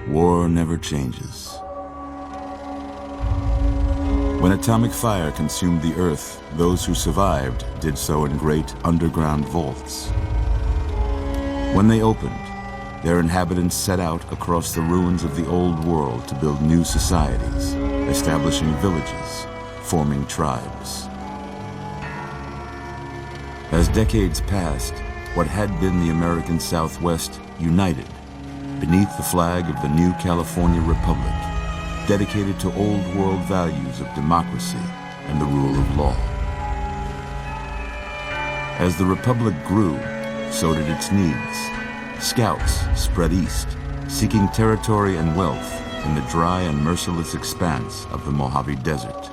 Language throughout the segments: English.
War never changes. When atomic fire consumed the Earth, those who survived did so in great underground vaults. When they opened, their inhabitants set out across the ruins of the old world to build new societies, establishing villages, forming tribes. As decades passed, what had been the American Southwest united beneath the flag of the new California Republic, dedicated to old world values of democracy and the rule of law. As the Republic grew, so did its needs. Scouts spread east, seeking territory and wealth in the dry and merciless expanse of the Mojave Desert.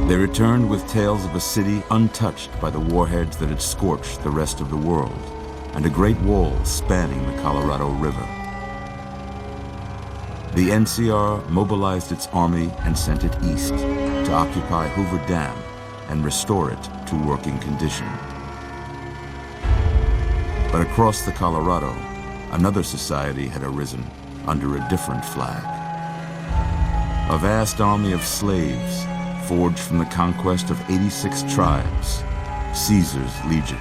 They returned with tales of a city untouched by the warheads that had scorched the rest of the world, and a great wall spanning the Colorado River. The NCR mobilized its army and sent it east to occupy Hoover Dam and restore it to working condition. But across the Colorado, another society had arisen under a different flag. A vast army of slaves forged from the conquest of 86 tribes, Caesar's Legion.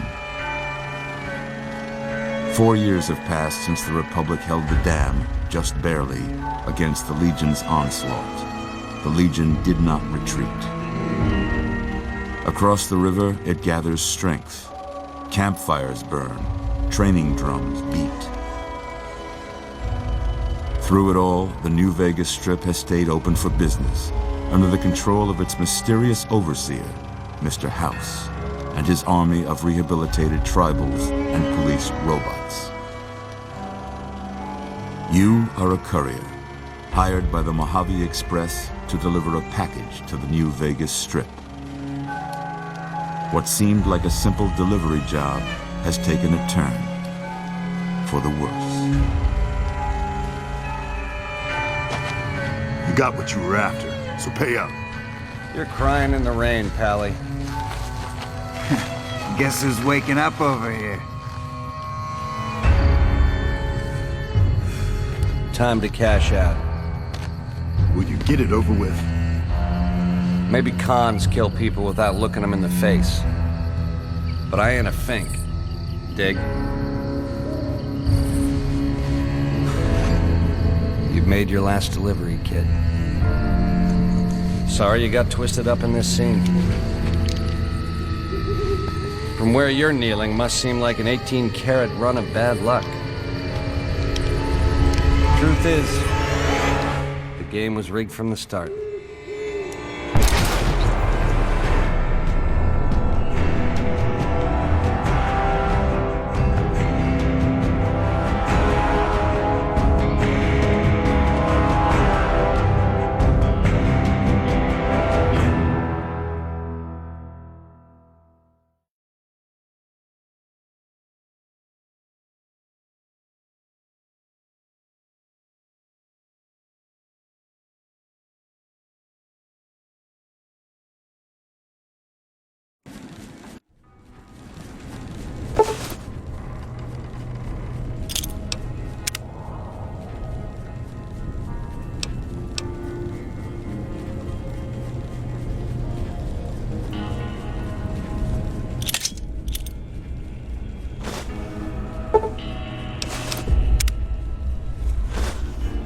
4 years have passed since the Republic held the dam, just barely, against the Legion's onslaught. The Legion did not retreat. Across the river, it gathers strength. Campfires burn, training drums beat. Through it all, the New Vegas Strip has stayed open for business, under the control of its mysterious overseer, Mr. House, and his army of rehabilitated tribals and police robots. You are a courier, hired by the Mojave Express to deliver a package to the New Vegas Strip. What seemed like a simple delivery job has taken a turn for the worse. You got what you were after, so pay up. You're crying in the rain, Pally. Guess who's waking up over here? Time to cash out. Will you get it over with? Maybe cons kill people without looking them in the face. But I ain't a fink. Dig? You've made your last delivery, kid. Sorry you got twisted up in this scene. From where you're kneeling must seem like an 18-carat run of bad luck. Truth is, the game was rigged from the start.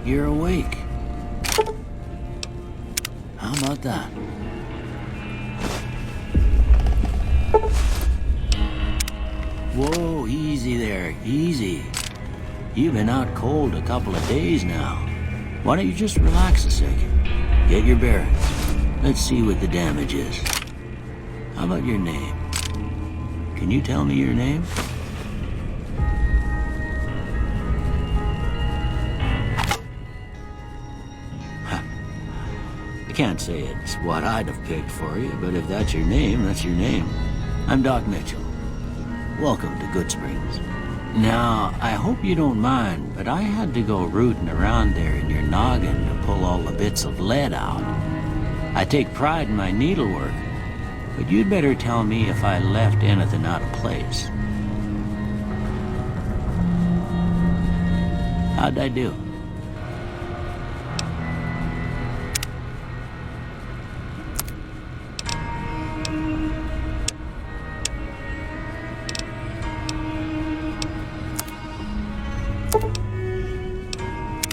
You're awake. How about that? Whoa, easy there, easy. You've been out cold a couple of days now. Why don't you just relax a second? Get your bearings. Let's see what the damage is. How about your name? Can you tell me your name? I can't say it's what I'd have picked for you, but if that's your name, that's your name. I'm Doc Mitchell. Welcome to Goodsprings. Now, I hope you don't mind, but I had to go rooting around there in your noggin to pull all the bits of lead out. I take pride in my needlework, but you'd better tell me if I left anything out of place. How'd I do?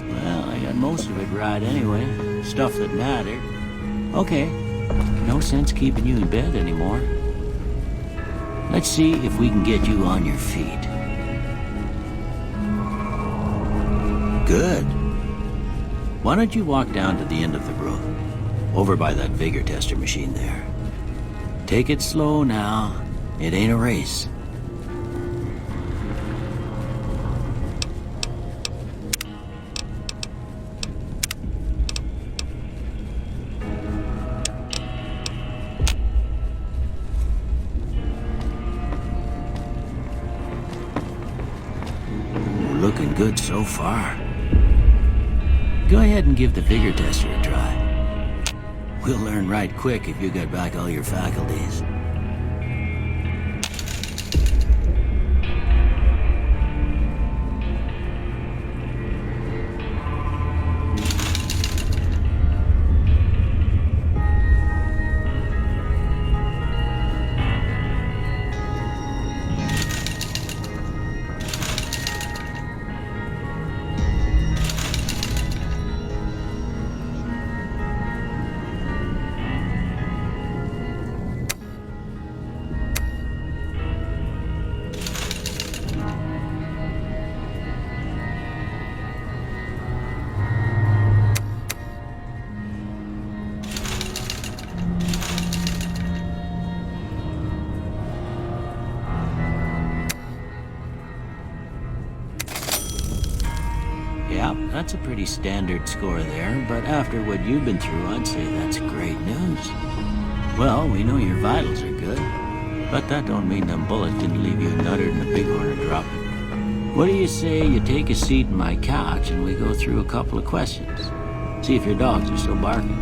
Well, I got most of it right anyway. Stuff that mattered. Okay. No sense keeping you in bed anymore. Let's see if we can get you on your feet. Good. Why don't you walk down to the end of the room, over by that vigor tester machine there. Take it slow now. It ain't a race. Looking good so far. Go ahead and give the vigor tester a try. We'll learn right quick if you get back all your faculties. Yeah, that's a pretty standard score there, but after what you've been through, I'd say that's great news. Well, we know your vitals are good, but that don't mean them bullets didn't leave you nuttered and a bighorn are dropping. What do you say you take a seat in my couch and we go through a couple of questions? See if your dogs are still barking.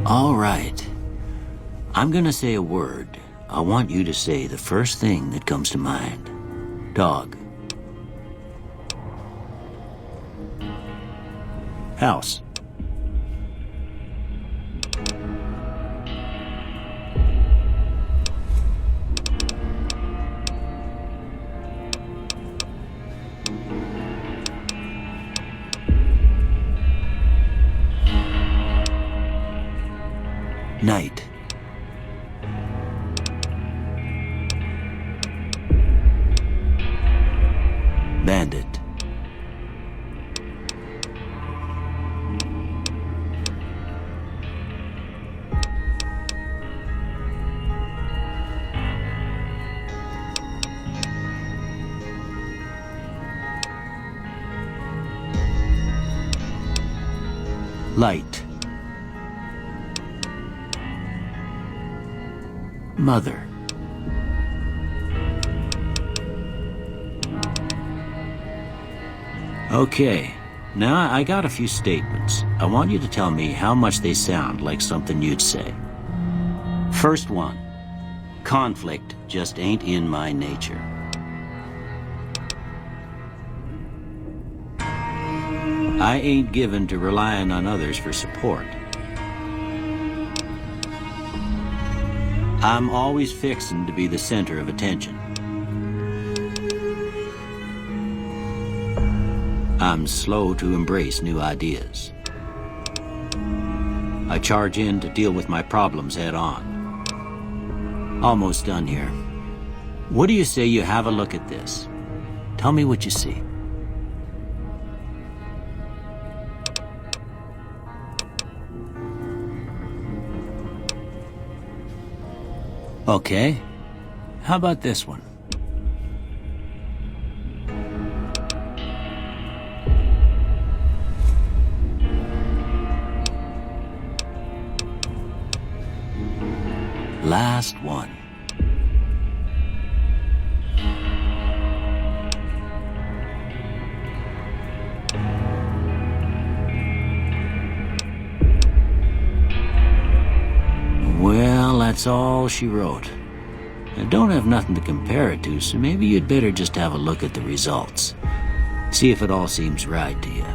All right. I'm gonna say a word. I want you to say the first thing that comes to mind. Dog. House. Night. Bandit. Light. Mother. Okay, now I got a few statements. I want you to tell me how much they sound like something you'd say. First one, conflict just ain't in my nature. I ain't given to relying on others for support. I'm always fixin' to be the center of attention. I'm slow to embrace new ideas. I charge in to deal with my problems head on. Almost done here. What do you say you have a look at this? Tell me what you see. Okay. How about this one? Last one. Well, That's all she wrote. I don't have nothing to compare it to, so maybe you'd better just have a look at the results. See if it all seems right to you.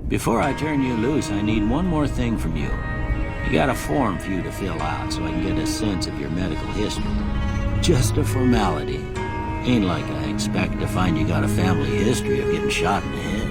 Before I turn you loose, I need one more thing from you. You got a form for you to fill out so I can get a sense of your medical history. Just a formality. Ain't like I expect to find you got a family history of getting shot in the head.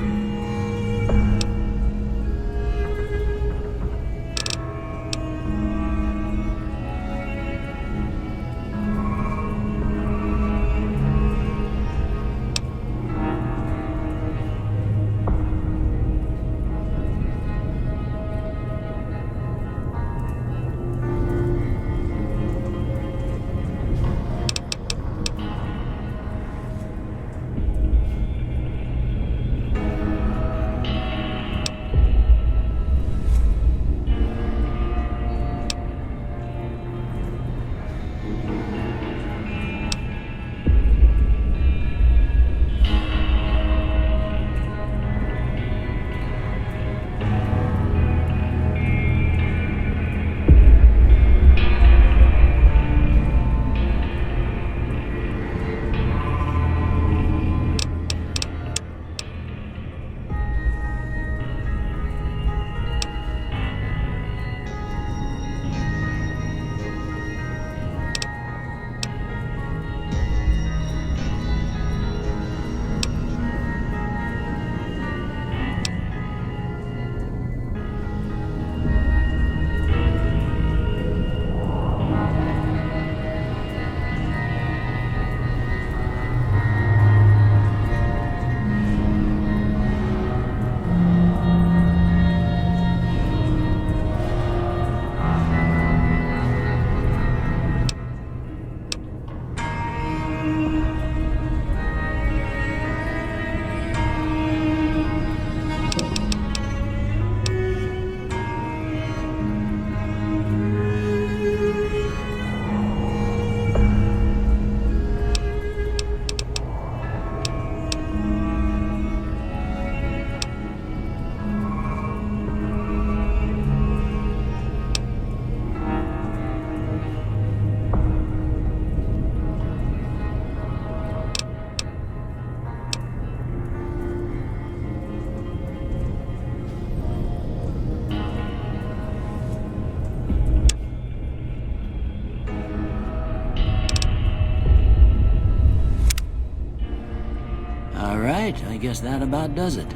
Alright, I guess that about does it.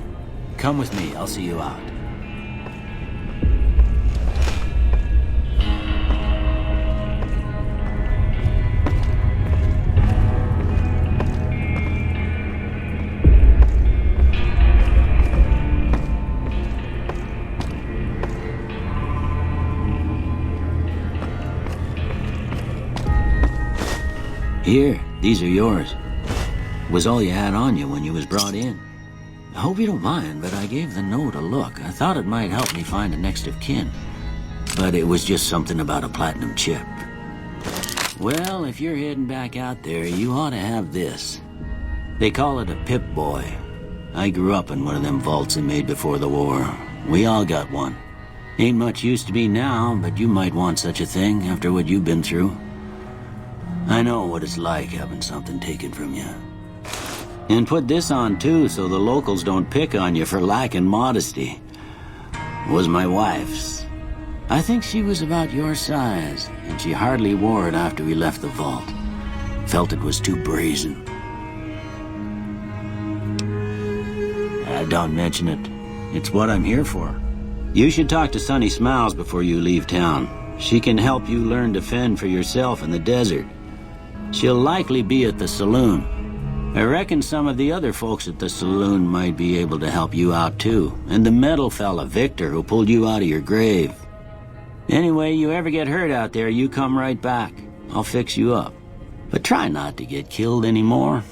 Come with me, I'll see you out. Here, these are yours. Was all you had on you when you was brought in. I hope you don't mind, but I gave the note a look. I thought it might help me find a next of kin. But it was just something about a platinum chip. Well, if you're heading back out there, you ought to have this. They call it a Pip-Boy. I grew up in one of them vaults they made before the war. We all got one. Ain't much use to me now, but you might want such a thing after what you've been through. I know what it's like having something taken from you. And put this on too, so the locals don't pick on you for lacking modesty. Was my wife's. I think she was about your size, and she hardly wore it after we left the vault. Felt it was too brazen. Don't mention it. It's what I'm here for. You should talk to Sunny Smiles before you leave town. She can help you learn to fend for yourself in the desert. She'll likely be at the saloon. I reckon some of the other folks at the saloon might be able to help you out too. And the metal fella, Victor, who pulled you out of your grave. Anyway, you ever get hurt out there, you come right back. I'll fix you up. But try not to get killed anymore.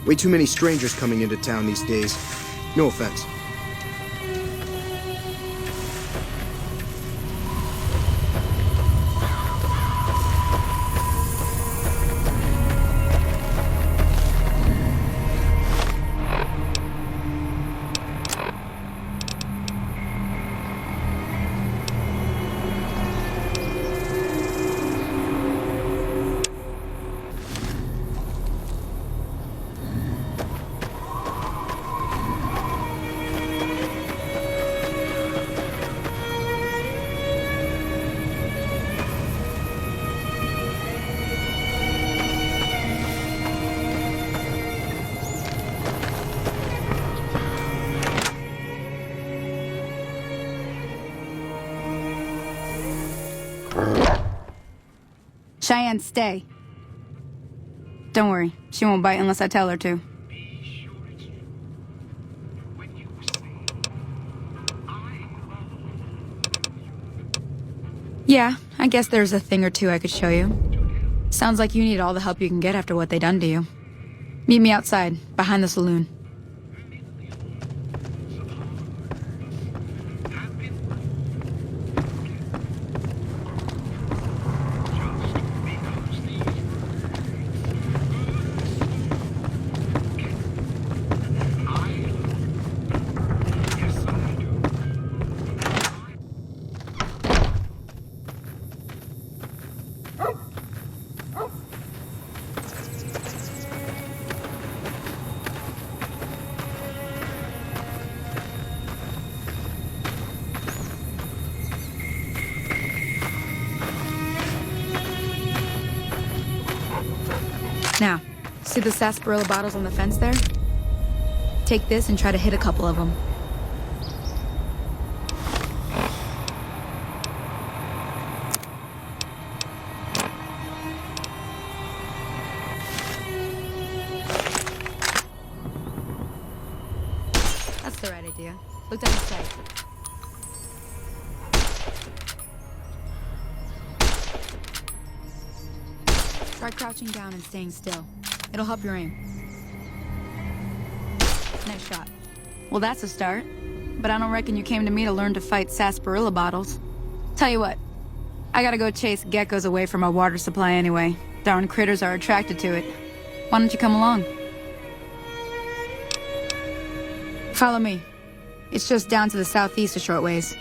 Way too many strangers coming into town these days. No offense. Cheyenne, stay. Don't worry, she won't bite unless I tell her to. Yeah, I guess there's a thing or two I could show you. Sounds like you need all the help you can get after what they done to you. Meet me outside, behind the saloon. Now, see the sarsaparilla bottles on the fence there? Take this and try to hit a couple of them. That's the right idea. Look down the sight. Try crouching down and staying still. It'll help your aim. Nice shot. Well, that's a start. But I don't reckon you came to me to learn to fight sarsaparilla bottles. Tell you what, I gotta go chase geckos away from our water supply anyway. Darn critters are attracted to it. Why don't you come along? Follow me. It's just down to the southeast a short ways.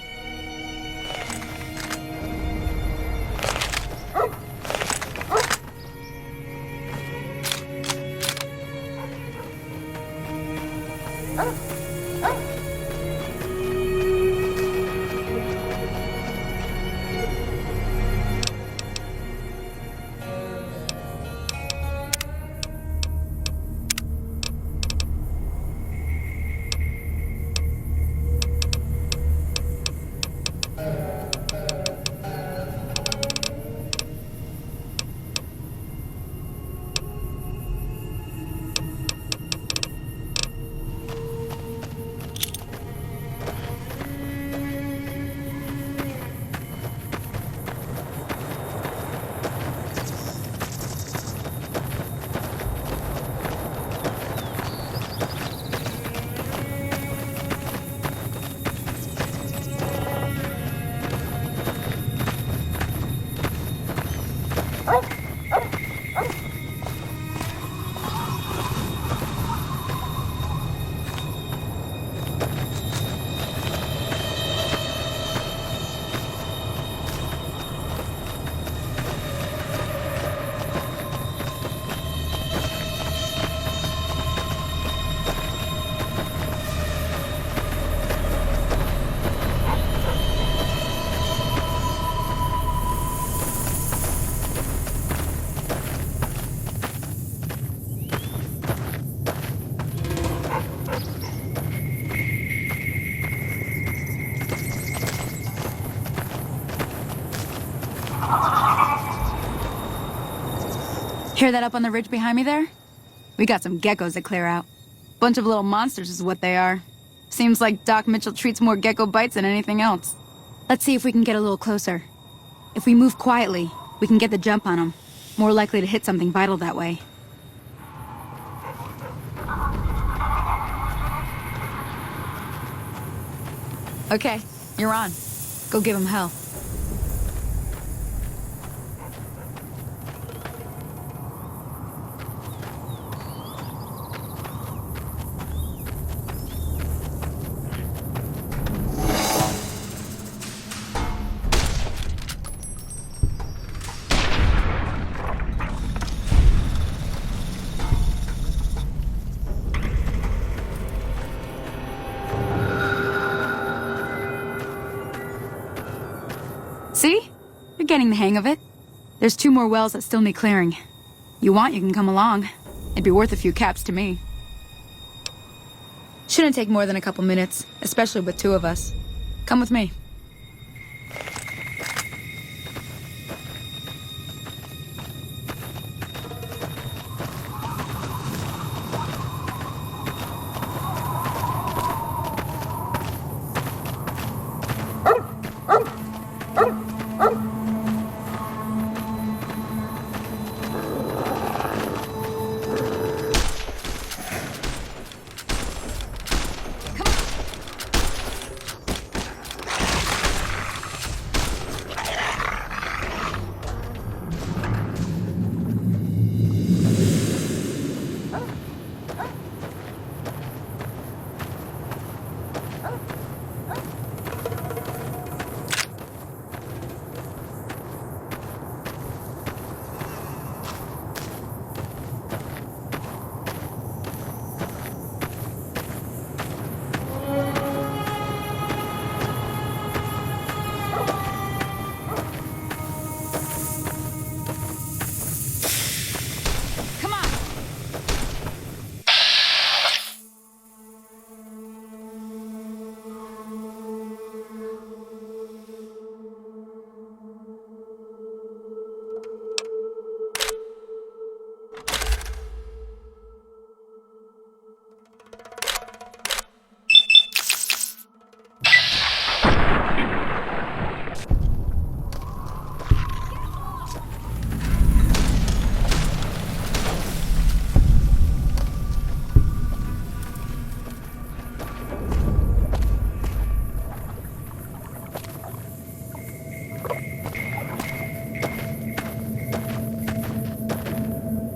Hear that up on the ridge behind me there? We got some geckos to clear out. Bunch of little monsters is what they are. Seems like Doc Mitchell treats more gecko bites than anything else. Let's see if we can get a little closer. If we move quietly, we can get the jump on them. More likely to hit something vital that way. Okay, you're on. Go give him hell. See? You're getting the hang of it. There's 2 more wells that still need clearing. You want, you can come along. It'd be worth a few caps to me. Shouldn't take more than a couple minutes, especially with 2 of us. Come with me.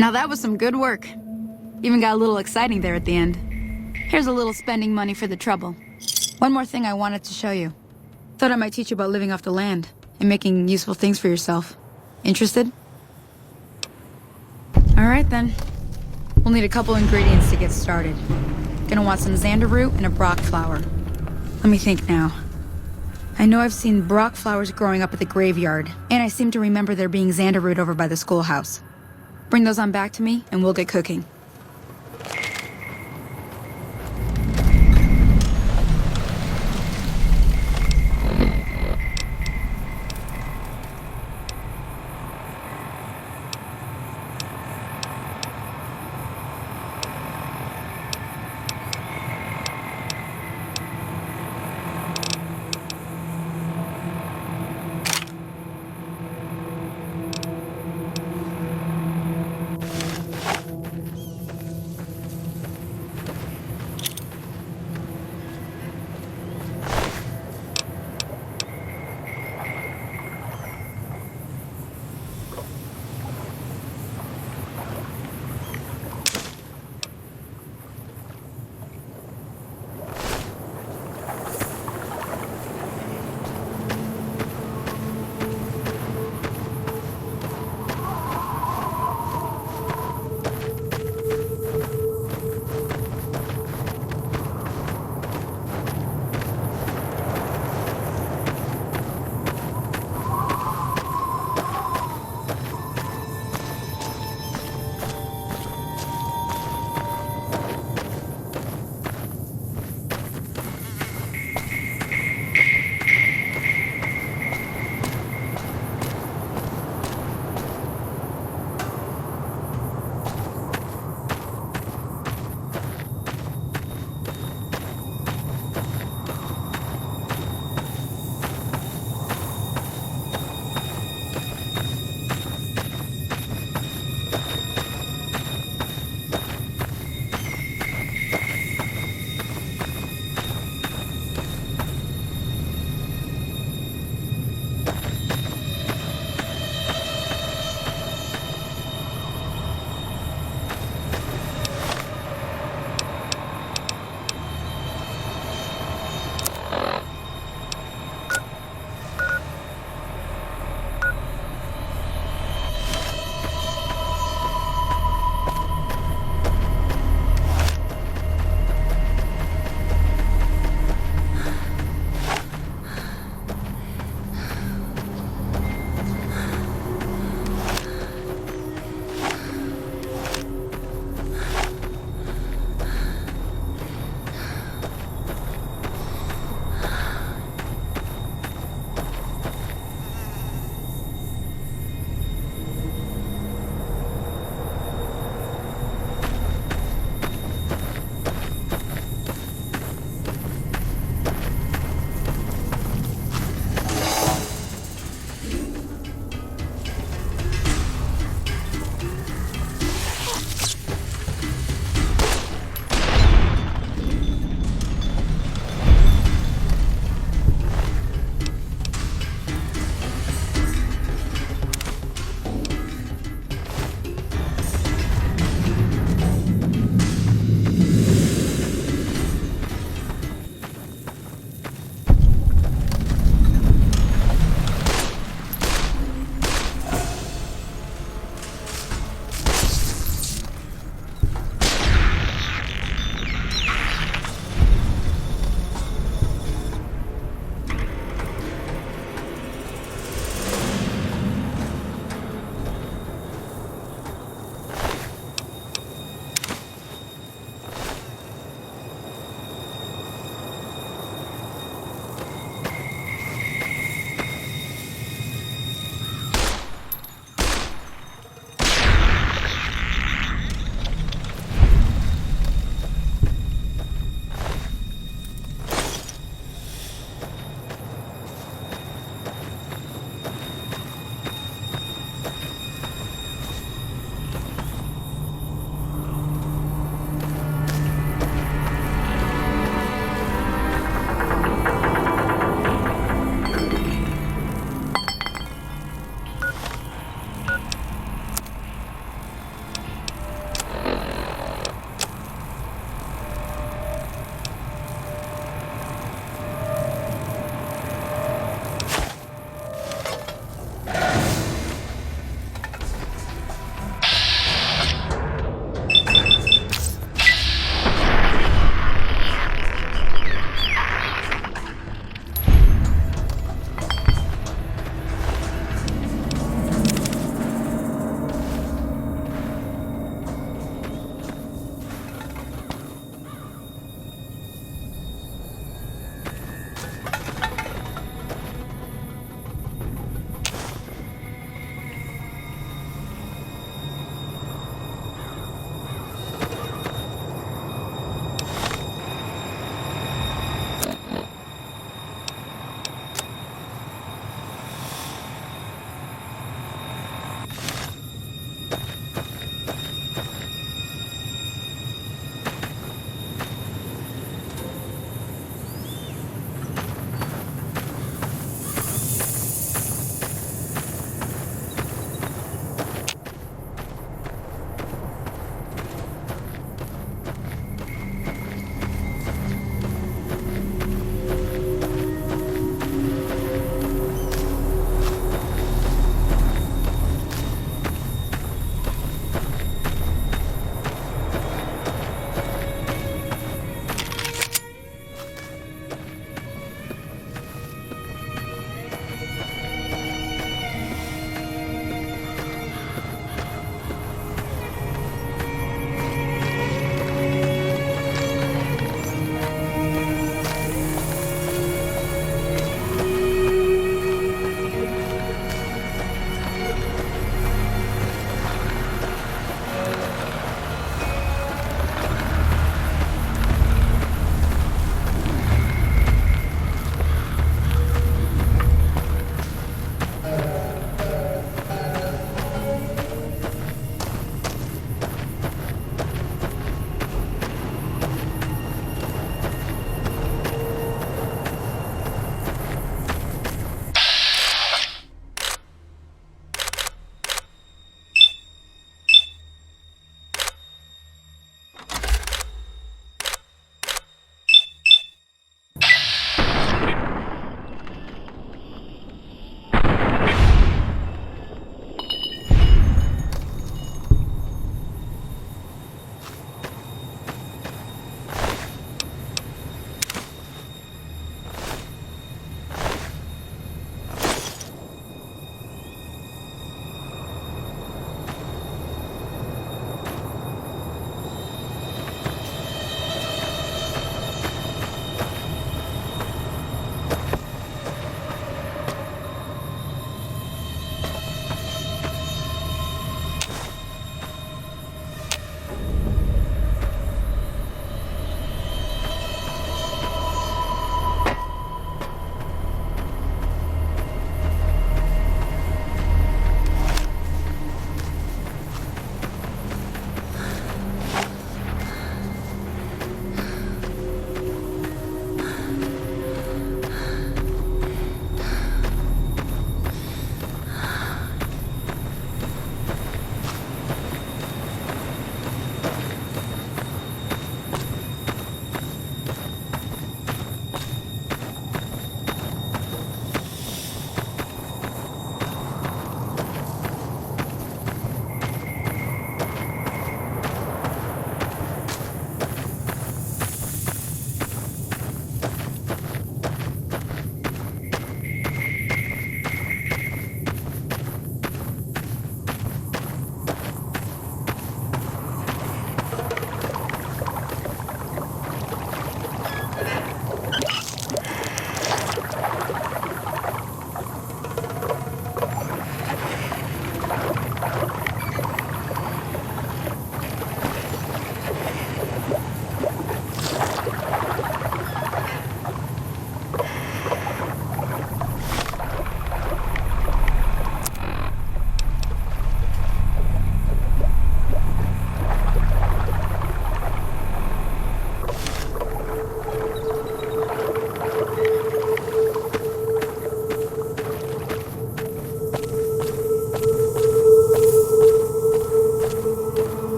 Now that was some good work. Even got a little exciting there at the end. Here's a little spending money for the trouble. One more thing I wanted to show you. Thought I might teach you about living off the land and making useful things for yourself. Interested? Alright then. We'll need a couple ingredients to get started. Gonna want some xander root and a brock flower. Let me think now. I know I've seen brock flowers growing up at the graveyard, and I seem to remember there being xander root over by the schoolhouse. Bring those on back to me, and we'll get cooking.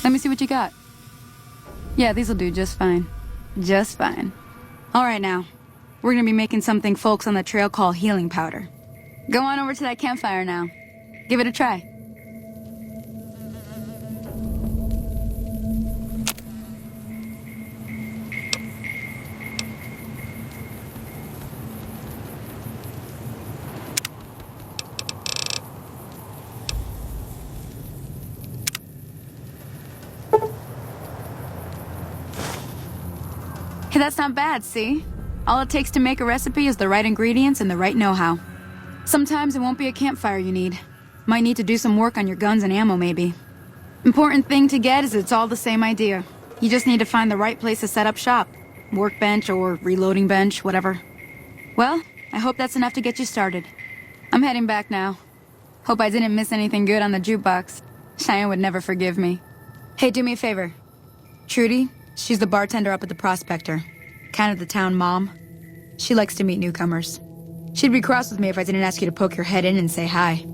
Let me see what you got. Yeah, these'll do just fine. Just fine. All right, now. We're gonna be making something folks on the trail call healing powder. Go on over to that campfire now. Give it a try. Hey, that's not bad, see? All it takes to make a recipe is the right ingredients and the right know-how. Sometimes it won't be a campfire you need. Might need to do some work on your guns and ammo, maybe. Important thing to get is it's all the same idea. You just need to find the right place to set up shop. Workbench or reloading bench, whatever. Well, I hope that's enough to get you started. I'm heading back now. Hope I didn't miss anything good on the jukebox. Cheyenne would never forgive me. Hey, do me a favor. Trudy, she's the bartender up at the Prospector. Kind of the town mom. She likes to meet newcomers. She'd be cross with me if I didn't ask you to poke your head in and say hi.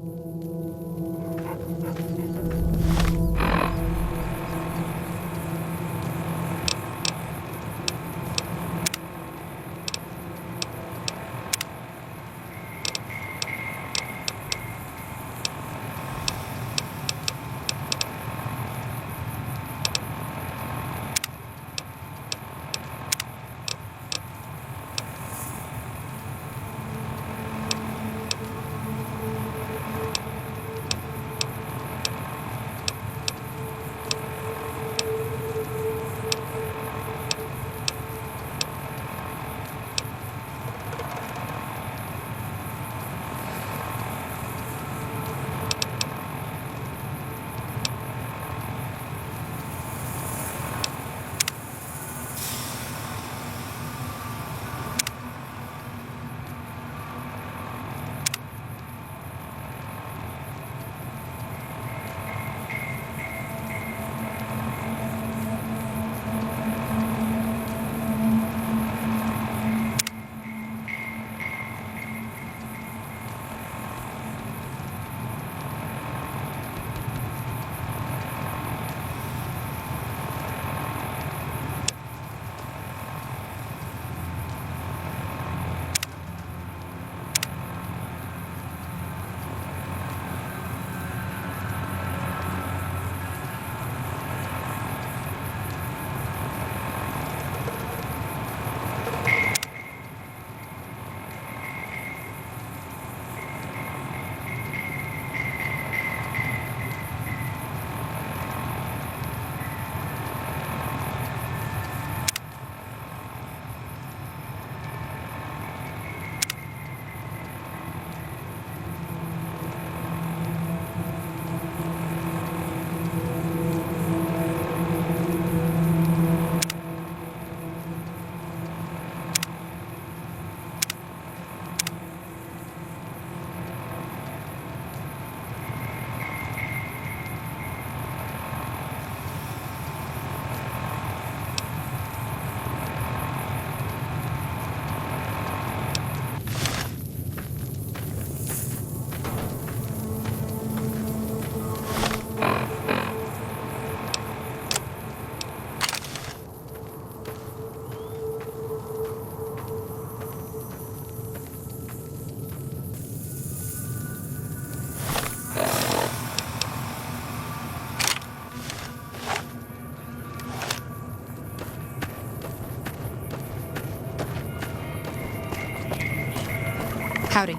Howdy.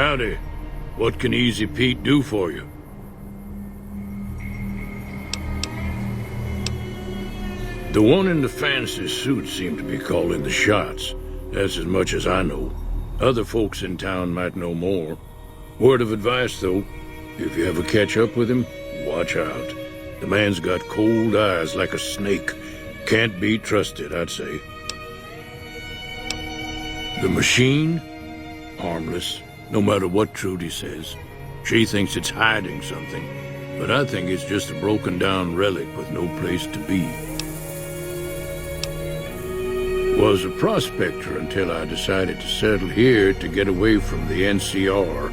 Howdy. What can Easy Pete do for you? The one in the fancy suit seemed to be calling the shots. That's as much as I know. Other folks in town might know more. Word of advice, though, if you ever catch up with him, watch out. The man's got cold eyes like a snake. Can't be trusted, I'd say. The machine? Harmless, no matter what Trudy says. She thinks it's hiding something, but I think it's just a broken-down relic with no place to be. Was a prospector until I decided to settle here to get away from the NCR.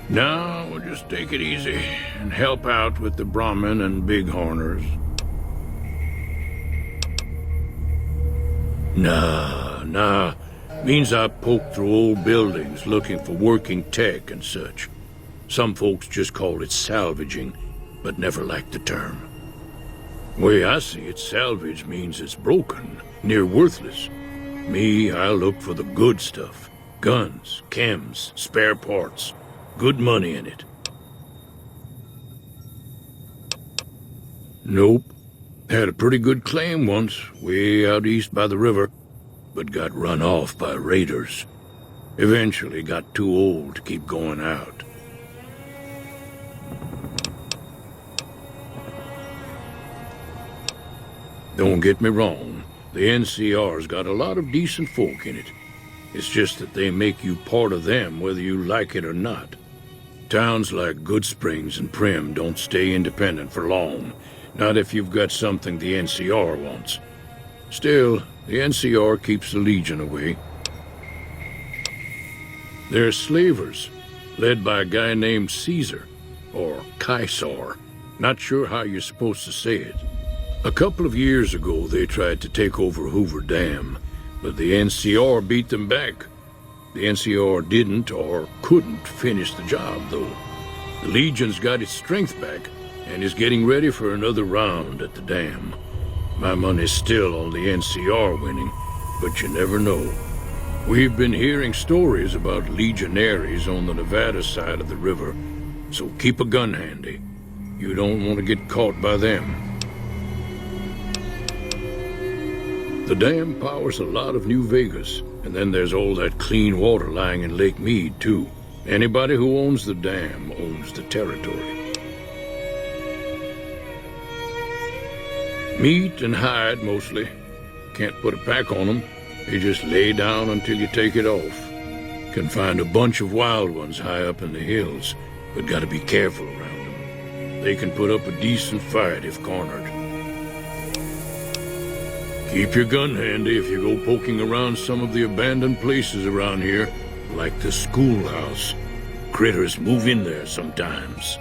Now, we'll just take it easy and help out with the Brahmin and Bighorners. Nah. Means I poke through old buildings looking for working tech and such. Some folks just call it salvaging, but never liked the term. Way I see it, salvage means it's broken, near worthless. Me, I look for the good stuff. Guns, chems, spare parts. Good money in it. Nope. Had a pretty good claim once, way out east by the river, but got run off by raiders. Eventually got too old to keep going out. Don't get me wrong, the NCR's got a lot of decent folk in it. It's just that they make you part of them whether you like it or not. Towns like Goodsprings and Primm don't stay independent for long, not if you've got something the NCR wants. Still, the NCR keeps the Legion away. They're slavers, led by a guy named Caesar, or Caesar. Not sure how you're supposed to say it. A couple of years ago, they tried to take over Hoover Dam, but the NCR beat them back. The NCR didn't or couldn't finish the job, though. The Legion's got its strength back and is getting ready for another round at the dam. My money's still on the NCR winning, but you never know. We've been hearing stories about legionaries on the Nevada side of the river, so keep a gun handy. You don't want to get caught by them. The dam powers a lot of New Vegas, and then there's all that clean water lying in Lake Mead, too. Anybody who owns the dam owns the territory. Meat and hide, mostly. Can't put a pack on them. You just lay down until you take it off. Can find a bunch of wild ones high up in the hills, but gotta be careful around them. They can put up a decent fight if cornered. Keep your gun handy if you go poking around some of the abandoned places around here, like the schoolhouse. Critters move in there sometimes.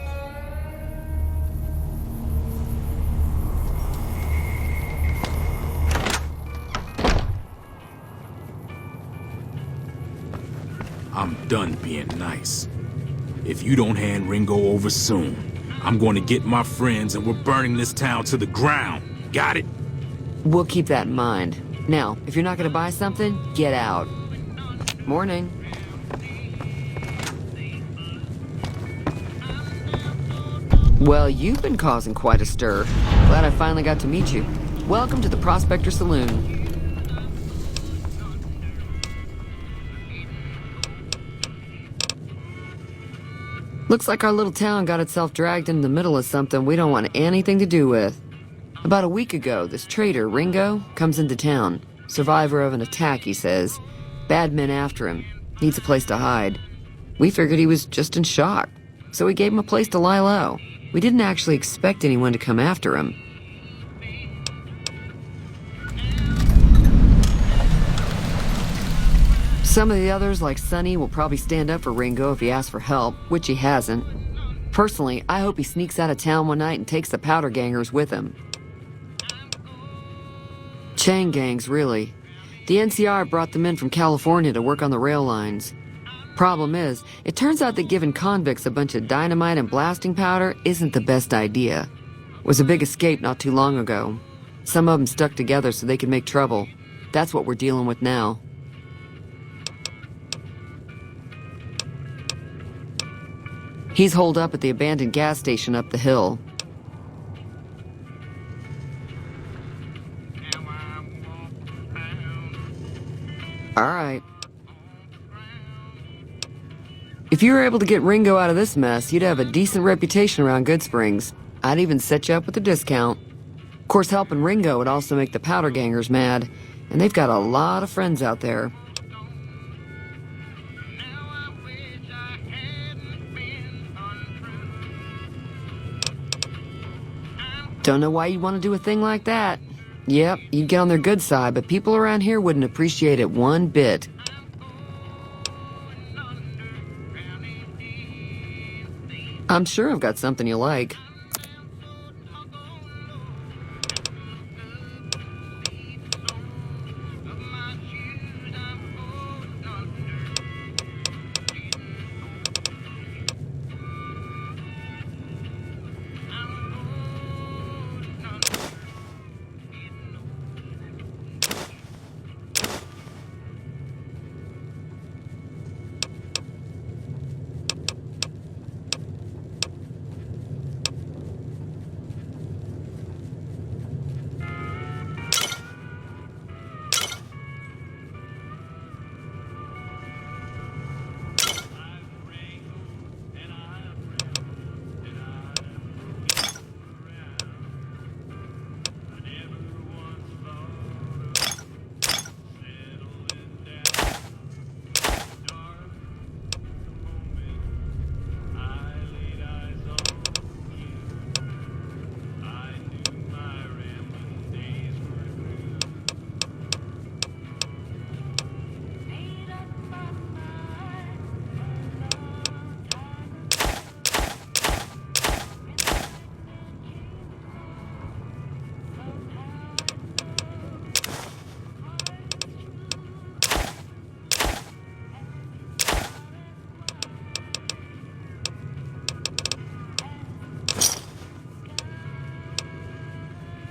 I'm done being nice. If you don't hand Ringo over soon, I'm going to get my friends and we're burning this town to the ground. Got it? We'll keep that in mind. Now, if you're not gonna buy something, get out. Morning. Well, you've been causing quite a stir. Glad I finally got to meet you. Welcome to the Prospector Saloon. Looks like our little town got itself dragged into the middle of something we don't want anything to do with. About a week ago, this traitor, Ringo, comes into town. Survivor of an attack, he says. Bad men after him. Needs a place to hide. We figured he was just in shock, so we gave him a place to lie low. We didn't actually expect anyone to come after him. Some of the others, like Sonny, will probably stand up for Ringo if he asks for help, which he hasn't. Personally, I hope he sneaks out of town one night and takes the powder gangers with him. Chain gangs, really. The NCR brought them in from California to work on the rail lines. Problem is, it turns out that giving convicts a bunch of dynamite and blasting powder isn't the best idea. It was a big escape not too long ago. Some of them stuck together so they could make trouble. That's what we're dealing with now. He's holed up at the abandoned gas station up the hill. All right. If you were able to get Ringo out of this mess, you'd have a decent reputation around Goodsprings. I'd even set you up with a discount. Of course, helping Ringo would also make the Powder Gangers mad, and they've got a lot of friends out there. Don't know why you'd want to do a thing like that. Yep, you'd get on their good side, but people around here wouldn't appreciate it one bit. I'm sure I've got something you like.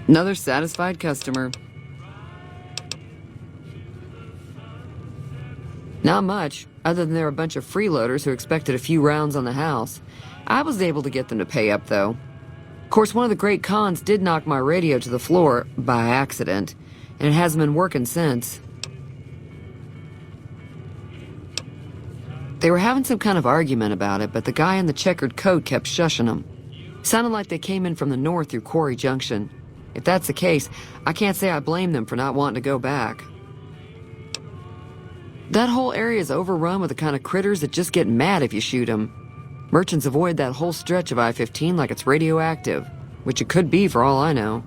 Another satisfied customer. Not much, other than they're a bunch of freeloaders who expected a few rounds on the house. I was able to get them to pay up, though. Of course, one of the great cons did knock my radio to the floor, by accident, and it hasn't been working since. They were having some kind of argument about it, but the guy in the checkered coat kept shushing them. Sounded like they came in from the north through Quarry Junction. If that's the case, I can't say I blame them for not wanting to go back. That whole area is overrun with the kind of critters that just get mad if you shoot them. Merchants avoid that whole stretch of I-15 like it's radioactive, which it could be for all I know.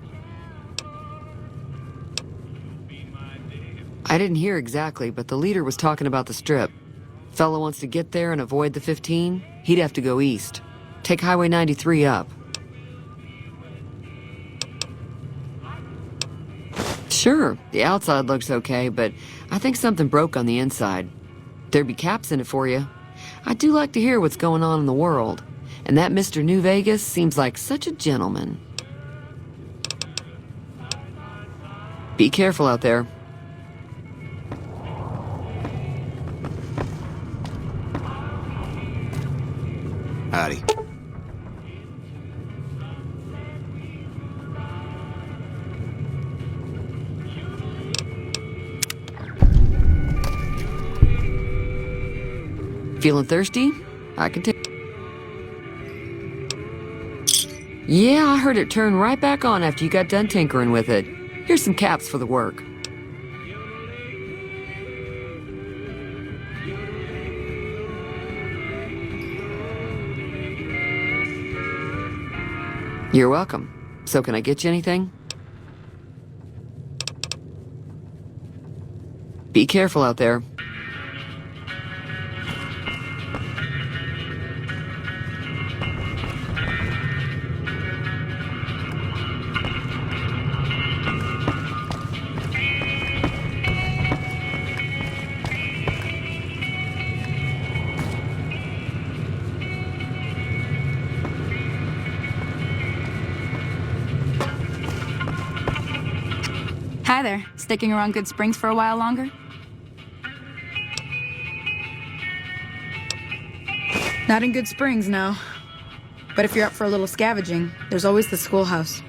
I didn't hear exactly, but the leader was talking about the strip. Fellow wants to get there and avoid the 15, he'd have to go east. Take Highway 93 up. Sure, the outside looks okay, but I think something broke on the inside. There'd be caps in it for you. I do like to hear what's going on in the world, and that Mr. New Vegas seems like such a gentleman. Be careful out there. Howdy. Feeling thirsty? I can take... Yeah, I heard it turn right back on after you got done tinkering with it. Here's some caps for the work. You're welcome. So can I get you anything? Be careful out there. Hi there. Sticking around Goodsprings for a while longer? Not in Goodsprings, no. But if you're up for a little scavenging, there's always the schoolhouse.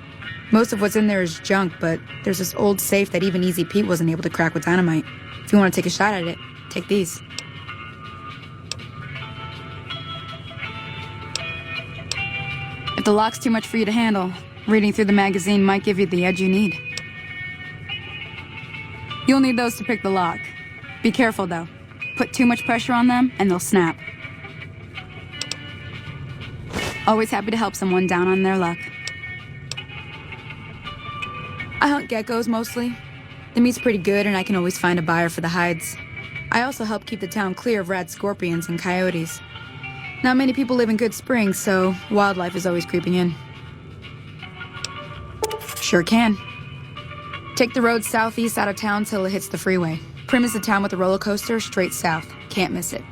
Most of what's in there is junk, but there's this old safe that even Easy Pete wasn't able to crack with dynamite. If you want to take a shot at it, take these. If the lock's too much for you to handle, reading through the magazine might give you the edge you need. You'll need those to pick the lock. Be careful, though. Put too much pressure on them, and they'll snap. Always happy to help someone down on their luck. I hunt geckos, mostly. The meat's pretty good, and I can always find a buyer for the hides. I also help keep the town clear of rad scorpions and coyotes. Not many people live in Good Springs, so wildlife is always creeping in. Sure can. Take the road southeast out of town till it hits the freeway. Prim is the town with the roller coaster straight south. Can't miss it.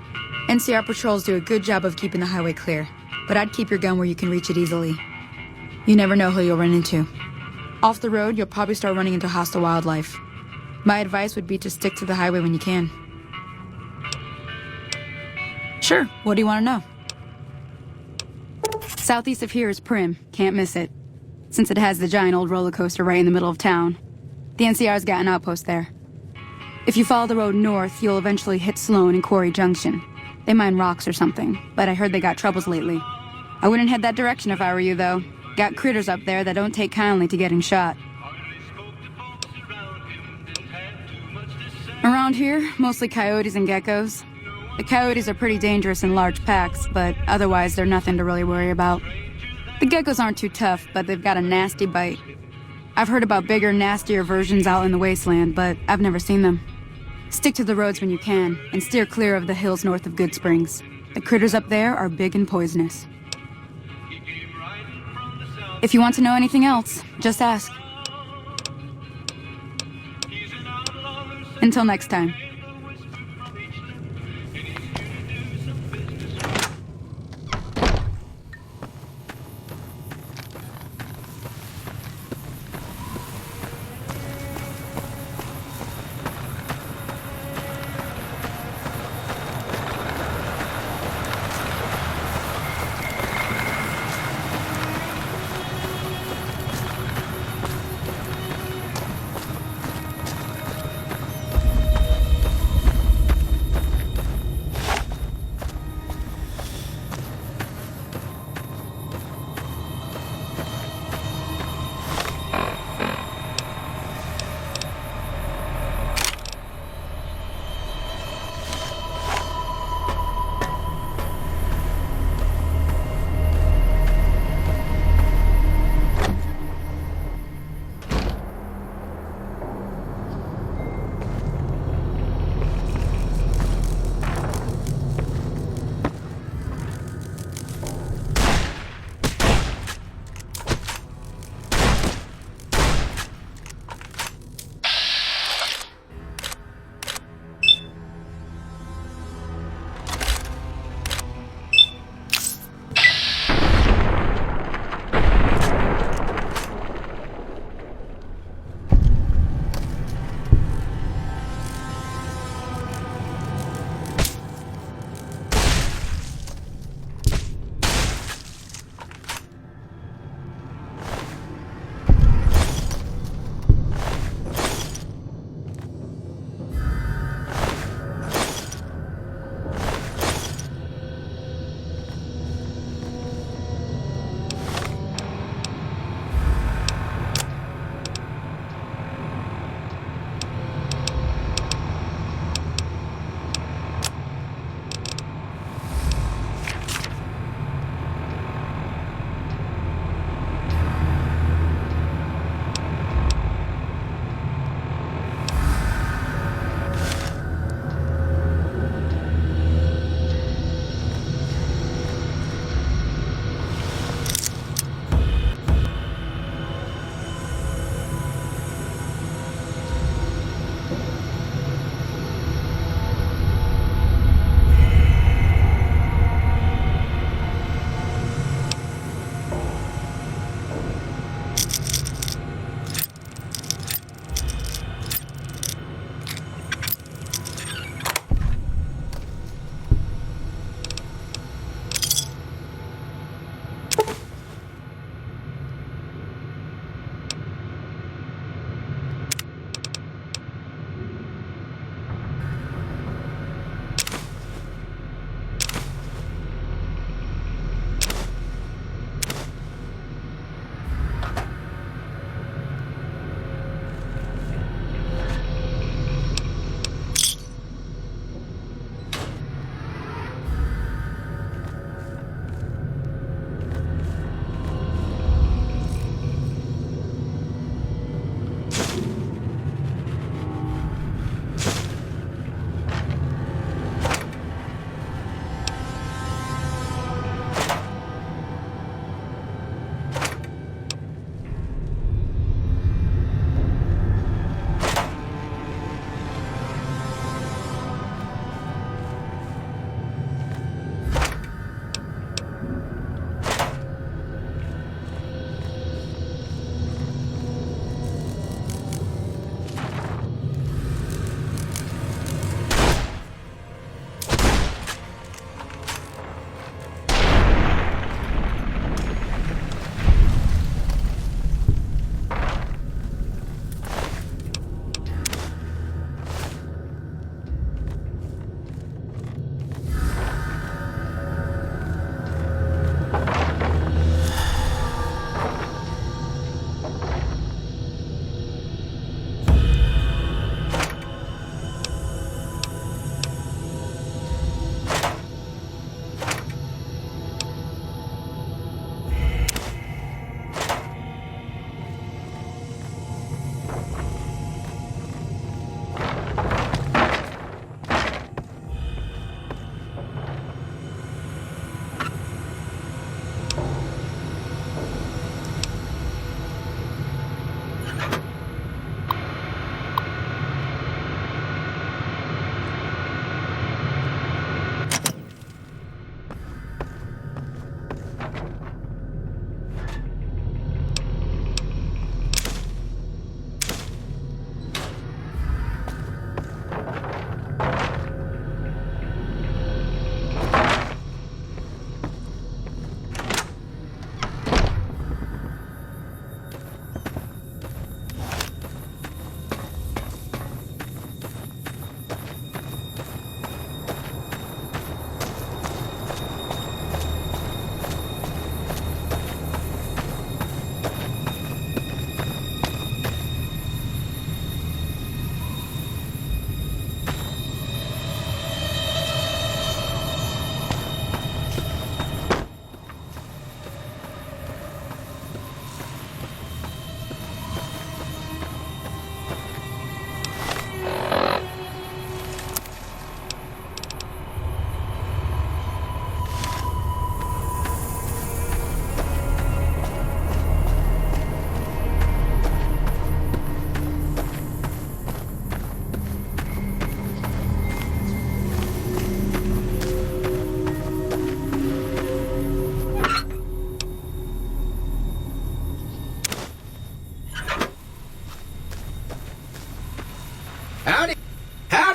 NCR patrols do a good job of keeping the highway clear, but I'd keep your gun where you can reach it easily. You never know who you'll run into. Off the road, you'll probably start running into hostile wildlife. My advice would be to stick to the highway when you can. Sure, what do you want to know? Southeast of here is Prim. Can't miss it. Since it has the giant old roller coaster right in the middle of town. The NCR's got an outpost there. If you follow the road north, you'll eventually hit Sloan and Quarry Junction. They mine rocks or something, but I heard they got troubles lately. I wouldn't head that direction if I were you, though. Got critters up there that don't take kindly to getting shot. Around here, mostly coyotes and geckos. The coyotes are pretty dangerous in large packs, but otherwise they're nothing to really worry about. The geckos aren't too tough, but they've got a nasty bite. I've heard about bigger, nastier versions out in the wasteland, but I've never seen them. Stick to the roads when you can, and steer clear of the hills north of Good Springs. The critters up there are big and poisonous. If you want to know anything else, just ask. Until next time.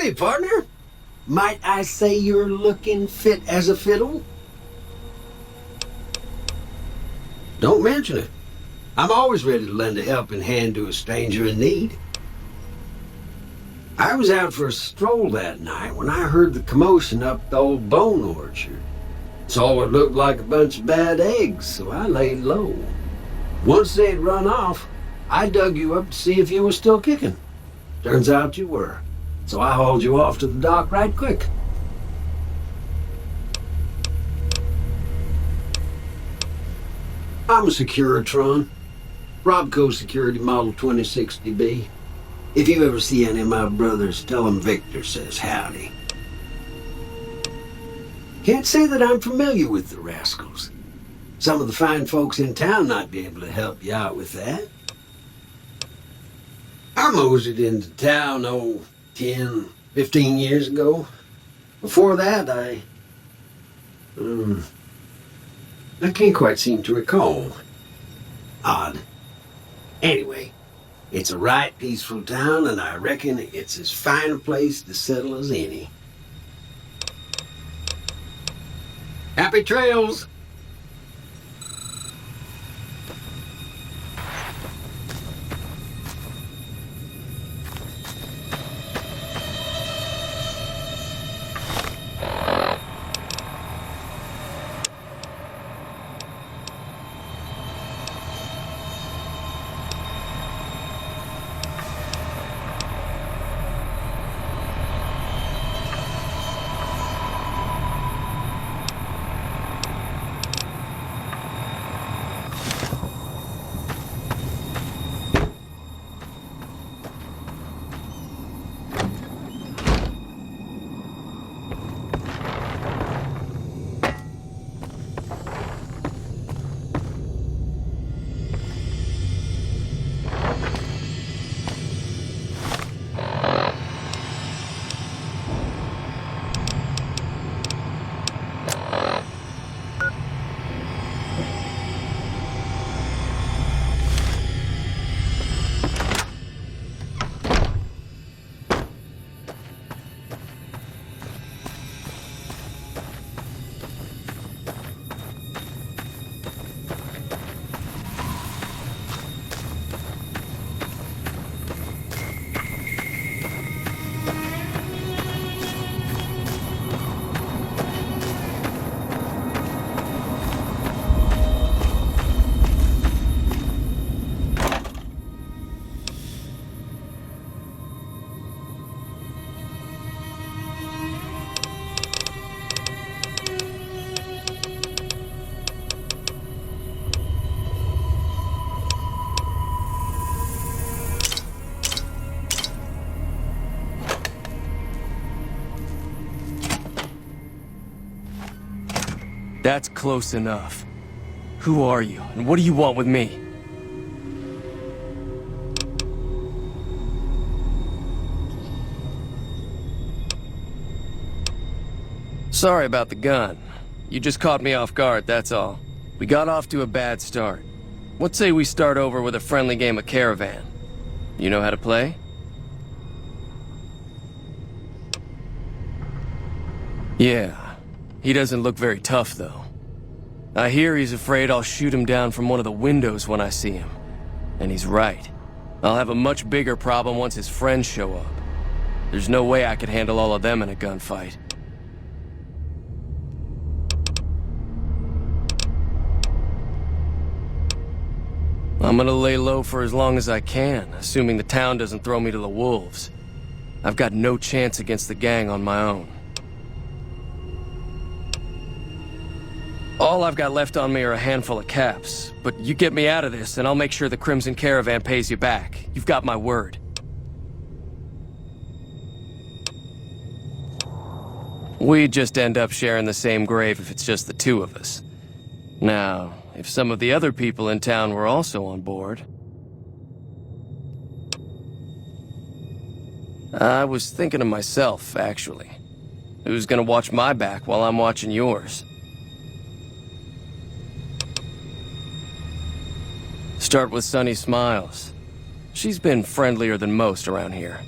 Hey, partner. Might I say you're looking fit as a fiddle? Don't mention it. I'm always ready to lend a helping hand to a stranger in need. I was out for a stroll that night when I heard the commotion up the old bone orchard. Saw what looked like a bunch of bad eggs, so I laid low. Once they'd run off, I dug you up to see if you were still kicking. Turns out you were, so I hauled you off to the dock right quick. I'm a Securitron. Robco Security Model 2060B. If you ever see any of my brothers, tell them Victor says howdy. Can't say that I'm familiar with the rascals. Some of the fine folks in town might be able to help you out with that. I moseyed into town, 10, 15 years ago. Before that, I can't quite seem to recall. Odd. Anyway, it's a right peaceful town, and I reckon it's as fine a place to settle as any. Happy trails! That's close enough. Who are you, and what do you want with me? Sorry about the gun. You just caught me off guard, that's all. We got off to a bad start. What say we start over with a friendly game of Caravan? You know how to play? Yeah. He doesn't look very tough, though. I hear he's afraid I'll shoot him down from one of the windows when I see him. And he's right. I'll have a much bigger problem once his friends show up. There's no way I could handle all of them in a gunfight. I'm gonna lay low for as long as I can, assuming the town doesn't throw me to the wolves. I've got no chance against the gang on my own. All I've got left on me are a handful of caps, but you get me out of this and I'll make sure the Crimson Caravan pays you back. You've got my word. We'd just end up sharing the same grave if it's just the two of us. Now, if some of the other people in town were also on board... I was thinking of myself, actually. Who's gonna watch my back while I'm watching yours? Start with Sunny Smiles. She's been friendlier than most around here.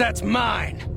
that's mine!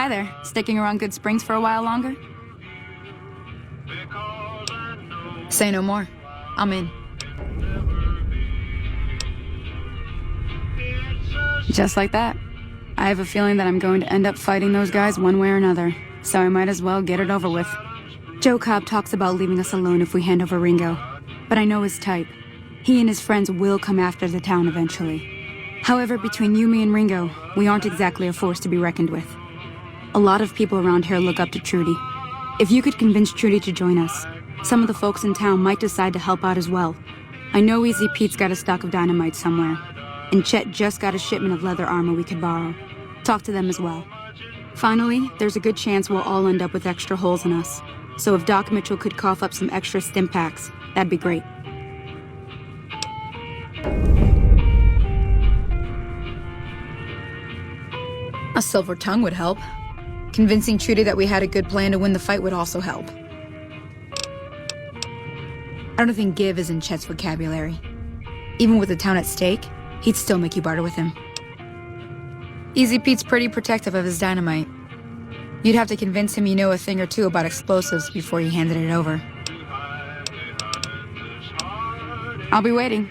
Hi there. Sticking around Good Springs for a while longer? Say no more. I'm in. Just like that. I have a feeling that I'm going to end up fighting those guys one way or another, so I might as well get it over with. Joe Cobb talks about leaving us alone if we hand over Ringo, but I know his type. He and his friends will come after the town eventually. However, between you, me, and Ringo, we aren't exactly a force to be reckoned with. A lot of people around here look up to Trudy. If you could convince Trudy to join us, some of the folks in town might decide to help out as well. I know Easy Pete's got a stock of dynamite somewhere, and Chet just got a shipment of leather armor we could borrow. Talk to them as well. Finally, there's a good chance we'll all end up with extra holes in us. So if Doc Mitchell could cough up some extra stim packs, that'd be great. A silver tongue would help. Convincing Trudy that we had a good plan to win the fight would also help. I don't think give is in Chet's vocabulary. Even with the town at stake, he'd still make you barter with him. Easy Pete's pretty protective of his dynamite. You'd have to convince him you know a thing or two about explosives before you handed it over. I'll be waiting.